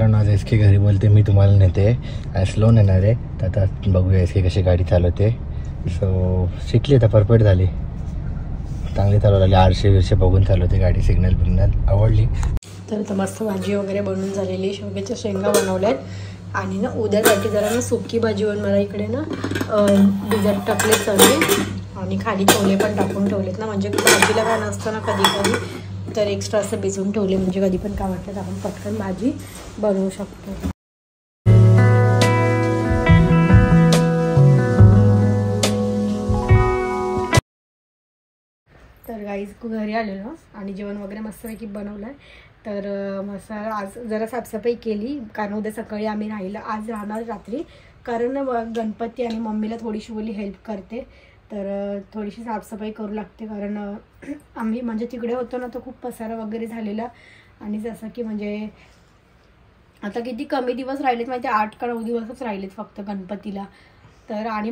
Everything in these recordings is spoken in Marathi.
मित्रांनो आज एस के घरी बोलते मी तुम्हाला नेते आणि स्लो नेणार आहे. तर आता बघूया एस के कशी गाडी चालवते. सो शिकली आता परफेक्ट झाली, चांगली चालवली. आरशे बघून चालवते गाडी, सिग्नल बिग्नल आवडली. तर इथं मस्त भाजी वगैरे बनवून झालेली, शेवग्याच्या शेंगा बनवल्यात आणि ना उद्यासाठी जरा ना सुकी भाजी बनवून मला इकडे ना भिजत टाकले सगळे आणि खाली छोले पण टाकून ठेवलेत ना, म्हणजे भाजीला काय नसतं ना कधी कधी, तर एक्स्ट्रा असं भिजवून ठेवले म्हणजे कधी पण काय वाटतं आपण पटकन भाजी बनवू शकतो. तर गाईज घरी आलेलो आणि जेवण वगैरे मस्तपैकी बनवलं आहे. तर मस्त आज जरा साफसफाई केली कारण उद्या सकाळी आम्ही आज राहणार रात्री, कारण गणपती आणि मम्मीला थोडीशी बोली हेल्प करते तर थोडीशी साफसफाई करू लागते. कारण आम्ही म्हणजे तिकडे होतो ना तर खूप पसारा वगैरे झालेला आणि जसं की म्हणजे आता किती कमी दिवस राहिलेत माहिती, 8 का 9 दिवसच राहिलेत फक्त गणपतीला. तर आणि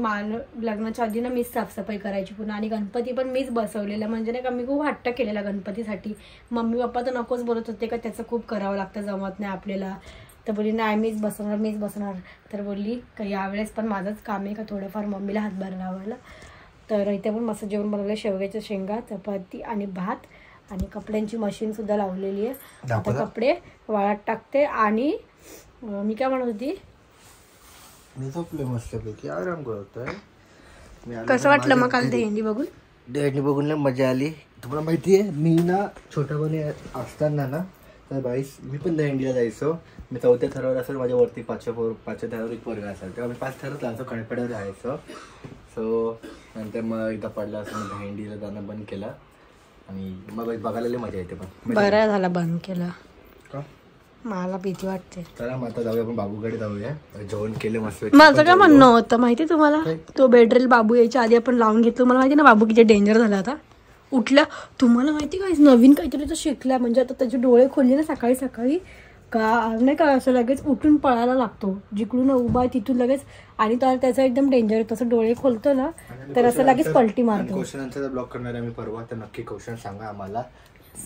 लग्नाच्या आधी ना मीच साफसफाई करायची पुन्हा आणि गणपती पण मीच बसवलेला, म्हणजे नाही का मी खूप हट्ट केलेला गणपतीसाठी. मम्मी पप्पा तर नकोच बोलत होते का त्याचं खूप करावं लागतं, जमत नाही आपल्याला. तर बोलली नाही मीच बसवणार. तर बोलली का यावेळेस पण माझंच काम आहे का थोडंफार मम्मीला हातभार लावायला. तर इथे पण मस्त जेवण बनवलं, शेवग्याच्या शेंगा, चपाती आणि भात आणि कपड्यांची मशीन सुद्धा लावलेली आहे. आता कपडे वाळत टाकते आणि मी काय म्हणत होती, मी झोपले मस्तपैकी आराम करतोय. कसं वाटलं मग काल दहीहंडी बघून? दहीहंडी बघून ना मजा आली. तुम्हाला माहिती आहे मी ना छोटापणी असताना ना तर बाईस मी पण दहीहंडीला जायचो. मी 4थ्या थरावर असेल, माझ्यावरती 5व्या थरावर एक पोरगा असेल, तेव्हा मी 5 थरात जायचो, कणपेड्यावर राहायचो. सो नंतर मग एकदा पडला असं मी दहीहंडीला जाणं बंद केला आणि मग बघायला लई मजा येते. पण बरं झाला बंद केला, मला भीती वाटते. चला मग आता जाऊया आपण बाबूकडे जाऊया, जेवण केले मस्त. माझं काय म्हणणं होतं माहिती तुम्हाला, तो बेडरेल बाबू यायच्या आधी आपण लावून घेतलो. मला माहिती ना बाबू किती डेंजर झाला आता उठल्या. तुम्हाला माहिती काय नवीन काहीतरी तो शिकला, म्हणजे आता त्याचे डोळे खोलले ना सकाळी सकाळी का नाही का असं लगेच उठून पळायला लागतो, जिकडून उभा आहे तिथून लगेच. आणि त्याचं एकदम डेंजर तसं डोळे खोलतो ना तर असं लगेच पलटी मारतो. क्वेश्चनचा ब्लॉग करणार आहे मी परवा, तर नक्की क्वेश्चन सांगा आम्हाला,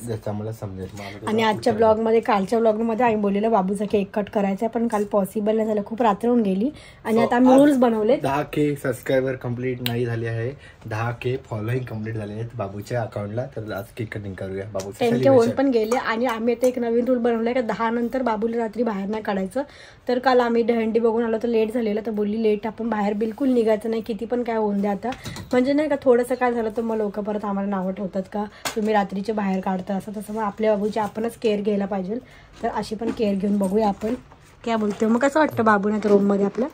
ज्याचं आम्हाला समजेल. आणि आजच्या ब्लॉगमध्ये कालच्या ब्लॉगमध्ये आम्ही बोललेलं बाबूचा केक कट करायचा पण काल पॉसिबल नाही झालं, खूप रात्र होऊन गेली. आणि आता आम्ही रूल्स बनवले. 10K सबस्क्रायबर कम्प्लीट नाही झाले आहे, 10K फॉलोईंग कम्प्लीट झाले आहेत बाबूच्या अकाउंटला. तर आज केक कटिंग करूया. बाबू 10K होऊन पण गेले आणि आम्ही आता एक नवीन रूल बनवलाय का 10 नंतर बाबूला रात्री बाहेर नाही काढायचं. तर काल आम्ही दहीहंडी बघून आलो तर लेट झालेलं, तर बोलली लेट आपण बाहेर बिलकुल निघायचं नाही, किती पण काय होऊन द्या आता. म्हणजे नाही का थोडंसं काय झालं तर मग लोक परत आम्हाला नावं ठेवतात का तुम्ही रात्रीचे बाहेर काढता असं तसं. मग आपल्या बाबूची आपणच केअर घ्यायला पाहिजे, तर अशी पण केअर घेऊन बघूया आपण काय बोलतो. मग कसं वाटतं बाबूने तर रूममध्ये आपल्या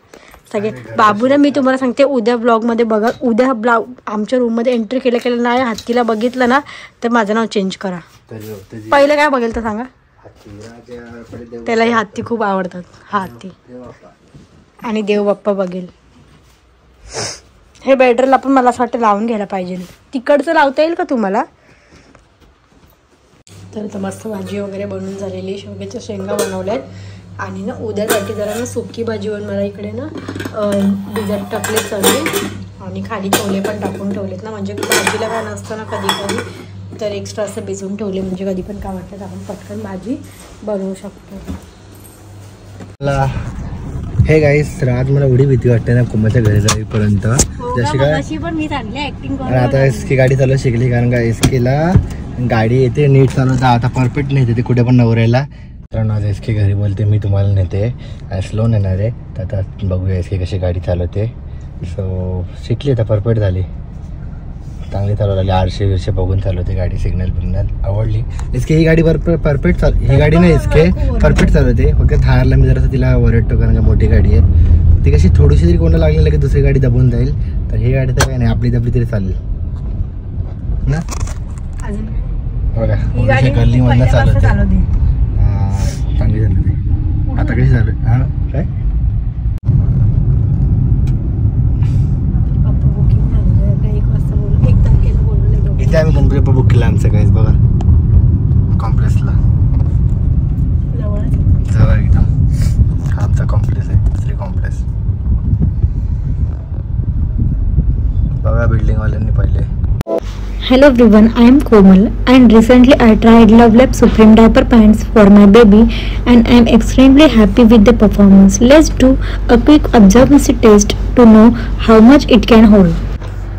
सगळे. बाबूला मी तुम्हाला सांगते उद्या ब्लॉगमध्ये बघा, उद्या आमच्या रूममध्ये एंट्री केलं नाही हत्तीला बघितलं ना तर माझं नाव चेंज करा. पहिलं काय बघेल तर सांगा, त्याला हे हत्ती खूप आवडतात, हा हत्ती आणि देव बाप्पा बघेल. हे बेडरूमला पण मला असं वाटतं लावून घ्यायला पाहिजे. तिकडचं लावता येईल का तुम्हाला? तर इथं मस्त भाजी वगैरे बनवून झालेली, शेवग्याच्या शेंगा बनवल्यात आणि ना उद्यासाठी जरा ना सुकी भाजी बनवून मला इकडे ना भिजत टाकले सगळे आणि खाली छोले पण टाकून ठेवलेत ना, म्हणजे भाजीला काय नसतं ना कधी कधी, तर एक्स्ट्रा असं भिजवून ठेवले म्हणजे कधी पण काय वाटतं आपण पटकन भाजी बनवू शकतो. हे गाईस आज मला एवढी भीती वाटते ना कुंभाच्या घरी जाईपर्यंत, जशी काय पण मी चांगली ऍक्टिंग आता एसकी गाडी चालू शिकली, कारण का एसकीला गाडी येते नीट चालवता, आता परफेक्ट नाही येते कुठे पण नवऱ्याला. तर आज एसकी घरी बोलते मी तुम्हाला नेते आणि स्लो नेणार आहे. तर आता बघूया एसकी कशी गाडी चालवते. सो शिकली आता परफेक्ट झाली, चांगली चालवली. आरशे बघून चालवते गाडी, सिग्नल बिग्नल आवडली. एसके ही गाडी परफेक्ट ही गाडी नाही एसके परफेक्ट चालवते. फक्त थारला मी जरासं तिला ओरडतो कारण का मोठी गाडी आहे, ती कशी थोडीशी जरी कोणाला लागली की दुसरी गाडी दबून जाईल. तर ही गाडी तर काय नाही, आपली दबली तरी चालेल ना. बघा गल्लीमधनं चालवते, चांगली चालवते. आता कशी चालू हा काय इथे आम्ही गणपती बाप्पा बुक केला आमचं काहीच बघा कॉम्प्लेक्सला जवळ एकदम आमचा कॉम्प्लेक्स आहे, श्री कॉम्प्लेक्स. बघा बिल्डिंगवाल्यांनी पहिले Hello everyone, I am Komal and recently I tried Love Lab Supreme diaper pants for my baby and I am extremely happy with the performance. Let's do a quick absorbency test to know how much it can hold.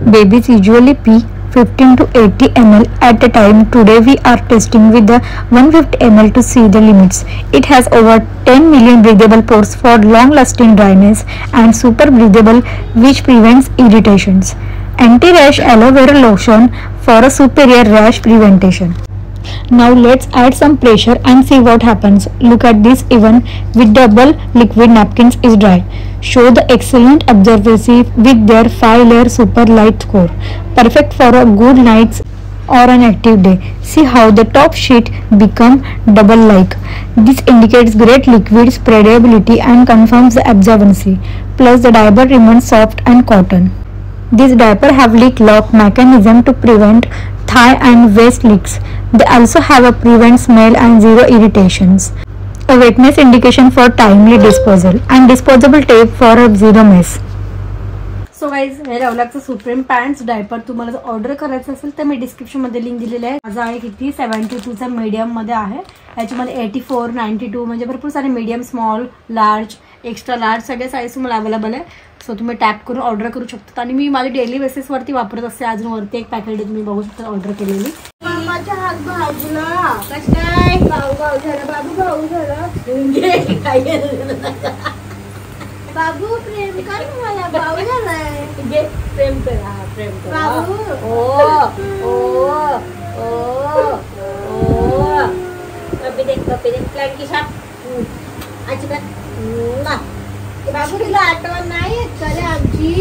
Babies usually pee 15 to 80 ml at a time. Today we are testing with the 150 ml to see the limits. It has over 10 million breathable pores for long lasting dryness and super breathable which prevents irritations. Anti-rash aloe vera lotion for a superior rash prevention. Now let's add some pressure and see what happens. Look at this, even with double liquid napkins is dry. Show the excellent absorbency with their 5-layer super light core. Perfect for a good nights or an active day. See how the top sheet become double like. This indicates great liquid spreadability and confirms the absorbency. Plus the diaper remains soft and cotton. This diaper have leak lock mechanism to prevent thigh and waist leaks. They also have a prevent smell and zero irritations. A wetness indication for timely disposal and disposable tape for a zero mess. So guys हे लवलॅबचं सुप्रीम पॅन्ट्स डायपर तुम्हाला जर ऑर्डर करायचं असेल तर मी डिस्क्रिप्शनमध्ये लिंक दिलेलं आहे. माझा आहे किती 72चा मीडियममध्ये आहे. याच्यामध्ये 84, 92 म्हणजे भरपूर सारे medium, small, large, extra large सगळे साईज तुम्हाला अवेलेबल आहे. सो तुम्ही टॅप करून ऑर्डर करू शकता आणि मी माझ्या डेली बेसिसवरती वापरत असते. अजून वरती एक पॅकेट तुम्ही बघू शकता ऑर्डर केलेली. मामाच्या हात भाजूला कसं काय भाऊ झालं, बाबू भाऊ झालं, बाबू प्रेम कर मला, भाऊ झालाय, प्रेम कर, हा प्रेम कर बाबू. ओ ओ ओ ओ पप्पी देख प्लॅन की छाप अजिबात. बाबू तुला आठवण नाही येत का रे आमची?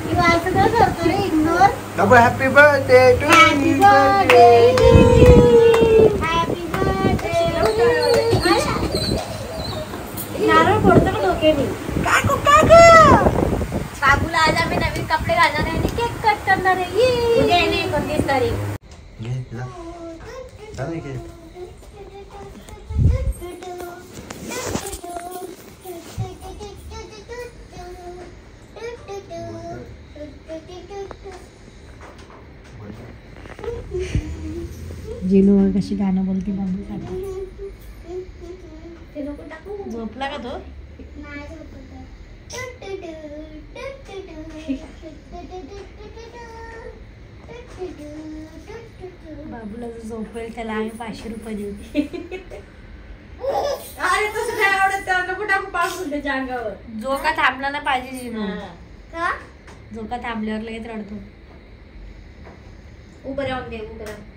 किंवा असं काय करतो रे इग्नोर. बाबू happy birthday to you. Happy birthday, happy birthday. नारळ फोडतो का डोक्याने? काकू बाबूला आज आम्ही नवीन कपडे घालणार आहे आणि केक कट करणार आहे. उद्या आहे 29 तारीख. जिनू कशी गाणं बोलते बाबूसाठी. झोपला का तो? बाबूला जो झोपेल त्याला आम्ही 500 रुपये देऊ. अरे तसं काय आवडत त्याला, नको टाकू पासून त्याच्या अंगावर. झोका थांबला ना पाहिजे जिनू. का झोका थांबल्यावर लगेच रडतो. उभं राहून दे, उभं राहून.